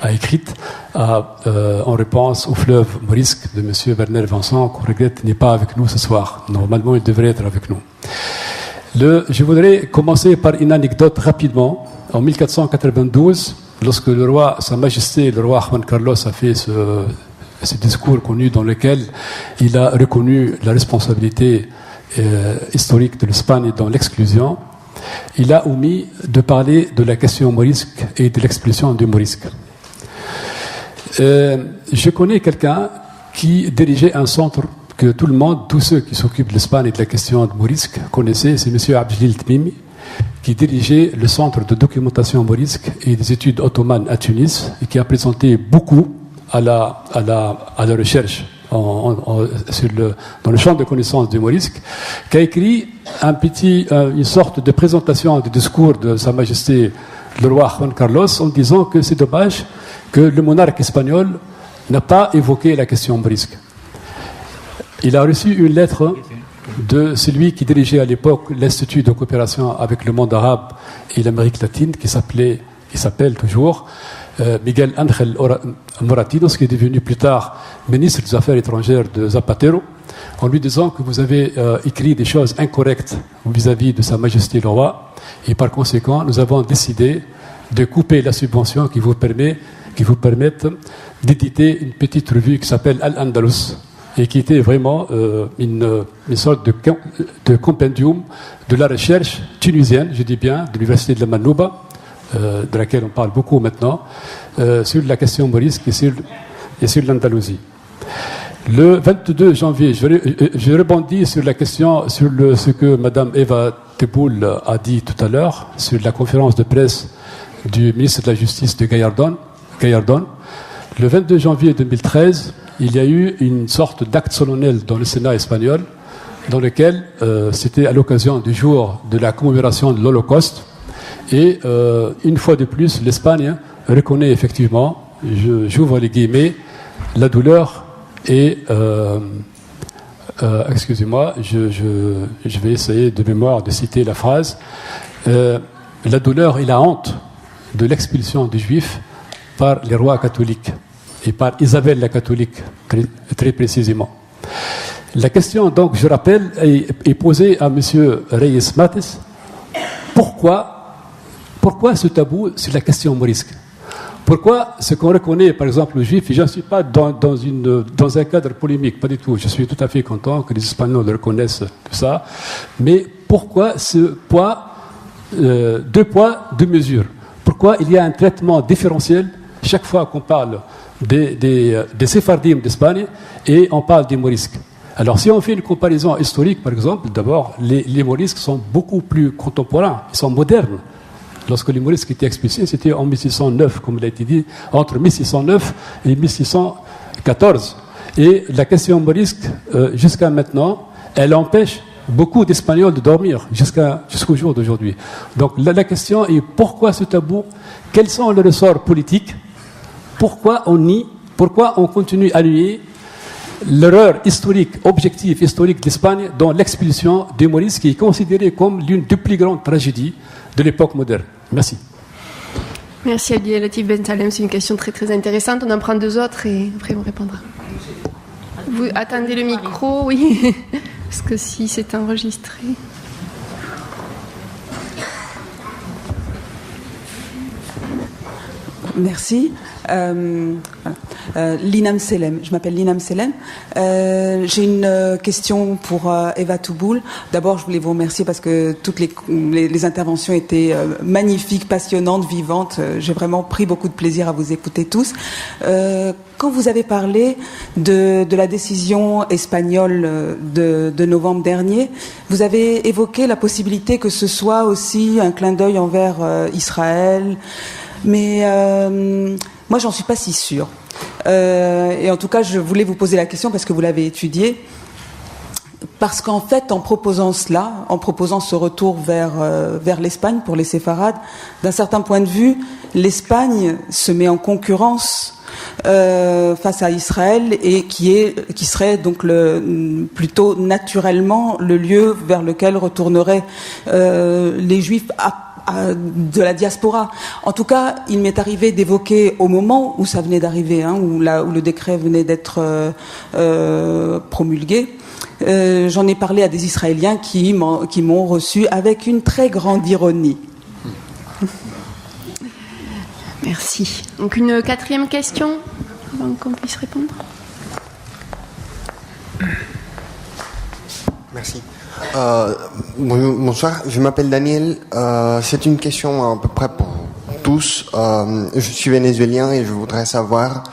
a écrite en réponse au fleuve Morisque de M. Bernard Vincent, qu'on regrette n'est pas avec nous ce soir. Normalement, il devrait être avec nous. Je voudrais commencer par une anecdote rapidement. En 1492, lorsque le roi, Sa Majesté, le roi Juan Carlos, a fait ce discours connu dans lequel il a reconnu la responsabilité historique de l'Espagne dans l'exclusion, il a omis de parler de la question morisque et de l'expression du morisque. Je connais quelqu'un qui dirigeait un centre que tout le monde, tous ceux qui s'occupent de l'Espagne et de la question de morisque connaissaient, c'est M. Abdelil Tmimi, qui dirigeait le centre de documentation morisque et des études ottomanes à Tunis et qui a présenté beaucoup à la recherche dans le champ de connaissances du morisque, qui a écrit une sorte de présentation du discours de Sa Majesté le roi Juan Carlos en disant que c'est dommage que le monarque espagnol n'a pas évoqué la question morisque. Il a reçu une lettre de celui qui dirigeait à l'époque l'Institut de coopération avec le monde arabe et l'Amérique latine, qui s'appelle toujours Miguel Ángel Moratinos, qui est devenu plus tard ministre des Affaires étrangères de Zapatero, en lui disant que vous avez écrit des choses incorrectes vis-à-vis de Sa Majesté le roi, et par conséquent, nous avons décidé de couper la subvention qui vous permette d'éditer une petite revue qui s'appelle Al-Andalus, et qui était vraiment une sorte de compendium de la recherche tunisienne, je dis bien, de l'université de la Manouba, de laquelle on parle beaucoup maintenant, sur la question morisque et sur l'Andalousie. Le 22 janvier, je rebondis sur la question, sur ce que Mme Eva Teboul a dit tout à l'heure, sur la conférence de presse du ministre de la Justice de Gallardón. Le 22 janvier 2013, il y a eu une sorte d'acte solennel dans le Sénat espagnol, dans lequel c'était à l'occasion du jour de la commémoration de l'Holocauste. Et une fois de plus, l'Espagne reconnaît effectivement, j'ouvre les guillemets, la douleur et excusez-moi, je vais essayer de mémoire de citer la phrase, la douleur et la honte de l'expulsion des Juifs par les rois catholiques et par Isabelle la catholique, très précisément. La question, donc, je rappelle, est posée à M. Reyes Mates. Pourquoi ce tabou sur la question morisque? Pourquoi ce qu'on reconnaît, par exemple, aux Juifs, et je ne suis pas dans un cadre polémique, pas du tout, je suis tout à fait content que les Espagnols le reconnaissent, tout ça, mais pourquoi ce poids, deux poids, deux mesures? Pourquoi il y a un traitement différentiel chaque fois qu'on parle des séphardim d'Espagne et on parle des morisques? Alors, si on fait une comparaison historique, par exemple, d'abord, les morisques sont beaucoup plus contemporains, ils sont modernes. Lorsque les morisques étaient expulsés, c'était en 1609, comme il a été dit, entre 1609 et 1614. Et la question morisque, jusqu'à maintenant, elle empêche beaucoup d'Espagnols de dormir jusqu'au jour d'aujourd'hui. Donc la question est pourquoi ce tabou? Quels sont les ressorts politiques? Pourquoi on nie? Pourquoi on continue à nier l'erreur historique, objectif historique d'Espagne dans l'expulsion des morisques, qui est considérée comme l'une des plus grandes tragédies de l'époque moderne? Merci. Merci Abdelatif Ben Salem, c'est une question très très intéressante. On en prend deux autres et après on répondra. Vous attendez le micro, oui, parce que si c'est enregistré. Merci. Linam Selem. Je m'appelle Linam Selem. J'ai une question pour Eva Teboul. D'abord, je voulais vous remercier parce que toutes les interventions étaient magnifiques, passionnantes, vivantes. J'ai vraiment pris beaucoup de plaisir à vous écouter tous. Quand vous avez parlé de la décision espagnole de novembre dernier, vous avez évoqué la possibilité que ce soit aussi un clin d'œil envers Israël. Mais moi, j'en suis pas si sûre. Et en tout cas, je voulais vous poser la question parce que vous l'avez étudiée. Parce qu'en fait, en proposant cela, en proposant ce retour vers l'Espagne pour les séfarades, d'un certain point de vue, l'Espagne se met en concurrence face à Israël et qui serait donc plutôt naturellement le lieu vers lequel retourneraient les Juifs de la diaspora. En tout cas, il m'est arrivé d'évoquer au moment où ça venait d'arriver, où le décret venait d'être promulgué. J'en ai parlé à des Israéliens qui m'ont reçu avec une très grande ironie. Merci. Donc une quatrième question, avant qu'on puisse répondre. Merci. Bonsoir, je m'appelle Daniel. C'est une question à peu près pour tous. Je suis vénézuélien et je voudrais savoir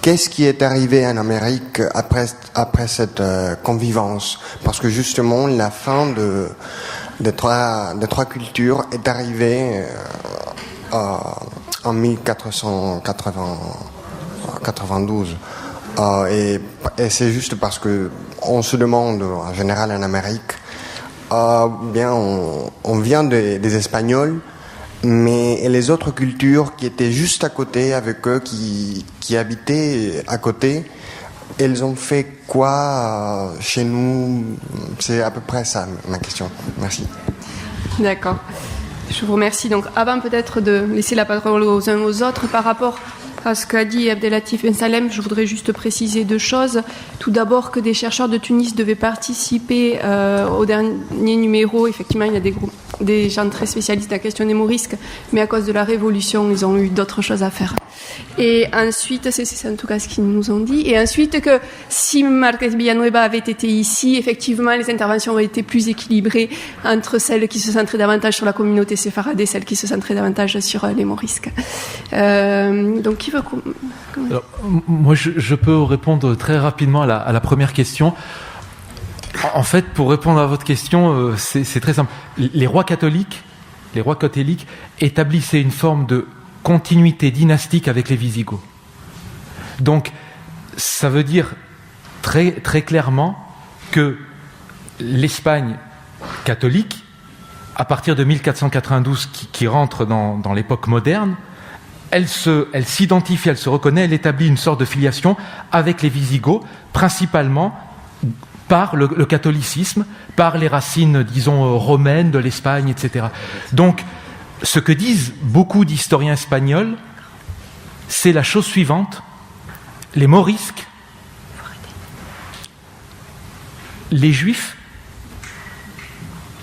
qu'est-ce qui est arrivé en Amérique après cette convivence. Parce que justement, la fin des trois cultures est arrivée en 1492. Et c'est juste parce que on se demande en général en Amérique, bien on vient des Espagnols, mais les autres cultures qui étaient juste à côté avec eux, qui habitaient à côté, elles ont fait quoi chez nous? C'est à peu près ça ma question. Merci. D'accord. Je vous remercie. Donc, avant peut-être de laisser la parole aux uns aux autres, par rapport à ce qu'a dit Abdelatif Ben Salem, je voudrais juste préciser deux choses. Tout d'abord, que des chercheurs de Tunis devaient participer au dernier numéro. Effectivement, il y a des gens très spécialistes de la question des morisques, mais à cause de la révolution, ils ont eu d'autres choses à faire. Et ensuite, c'est en tout cas ce qu'ils nous ont dit. Et ensuite, que si Marquez Villanueva avait été ici, effectivement, les interventions auraient été plus équilibrées entre celles qui se centraient davantage sur la communauté séfarade et celles qui se centraient davantage sur les morisques. Donc, qui veut... Alors, moi, je peux répondre très rapidement à la première question. En fait, pour répondre à votre question, c'est très simple. Les rois catholiques établissaient une forme de continuité dynastique avec les Visigoths. Donc, ça veut dire très, très clairement que l'Espagne catholique, à partir de 1492, qui rentre dans l'époque moderne, elle s'identifie, elle se reconnaît, elle établit une sorte de filiation avec les Visigoths, principalement par le catholicisme, par les racines, disons, romaines de l'Espagne, etc. Donc, ce que disent beaucoup d'historiens espagnols, c'est la chose suivante: les morisques, les juifs,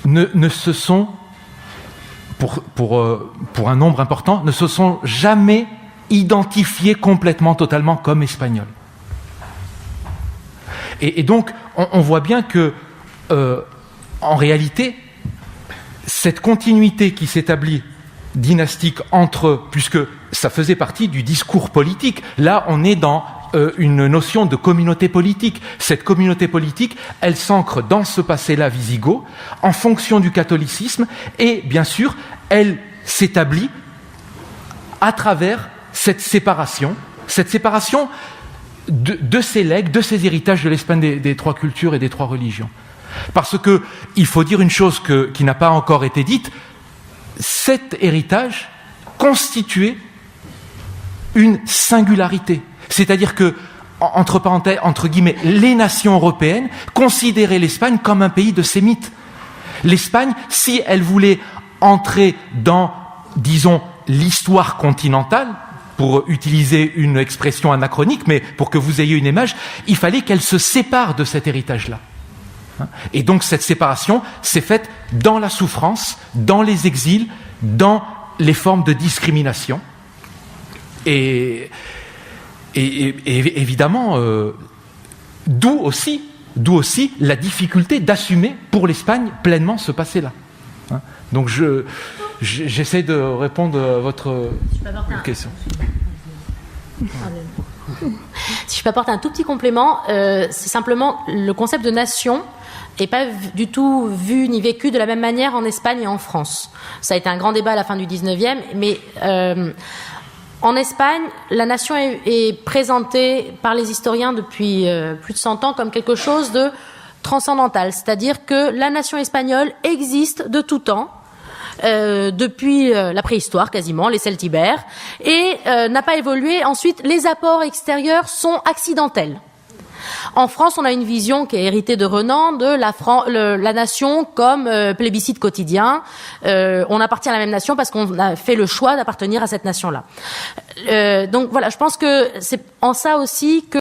ne se sont, pour un nombre important, ne se sont jamais identifiés complètement, totalement comme espagnols. Et donc, on voit bien que, en réalité, cette continuité qui s'établit dynastique entre eux, puisque ça faisait partie du discours politique, là on est dans une notion de communauté politique. Cette communauté politique, elle s'ancre dans ce passé-là wisigoth, en fonction du catholicisme, et bien sûr, elle s'établit à travers cette séparation de ces legs, de ces héritages de l'Espagne des trois cultures et des trois religions. Parce que, il faut dire une chose qui n'a pas encore été dite, cet héritage constituait une singularité. C'est-à-dire que, entre parenthèses, entre guillemets, les nations européennes considéraient l'Espagne comme un pays de sémites. L'Espagne, si elle voulait entrer dans, disons, l'histoire continentale, pour utiliser une expression anachronique, mais pour que vous ayez une image, il fallait qu'elle se sépare de cet héritage-là. Et donc cette séparation s'est faite dans la souffrance, dans les exils, dans les formes de discrimination. Et évidemment, d'où aussi la difficulté d'assumer pour l'Espagne pleinement ce passé-là. Donc j'essaie de répondre à votre question. Si je peux apporter un tout petit complément, c'est simplement le concept de nation n'est pas du tout vu ni vécu de la même manière en Espagne et en France. Ça a été un grand débat à la fin du 19e, mais en Espagne, la nation est présentée par les historiens depuis plus de 100 ans comme quelque chose de transcendantal, c'est-à-dire que la nation espagnole existe de tout temps, depuis la préhistoire quasiment, les Celtibères, et n'a pas évolué. Ensuite, les apports extérieurs sont accidentels. En France, on a une vision qui est héritée de Renan de la nation comme plébiscite quotidien. On appartient à la même nation parce qu'on a fait le choix d'appartenir à cette nation-là. Donc voilà, je pense que c'est en ça aussi que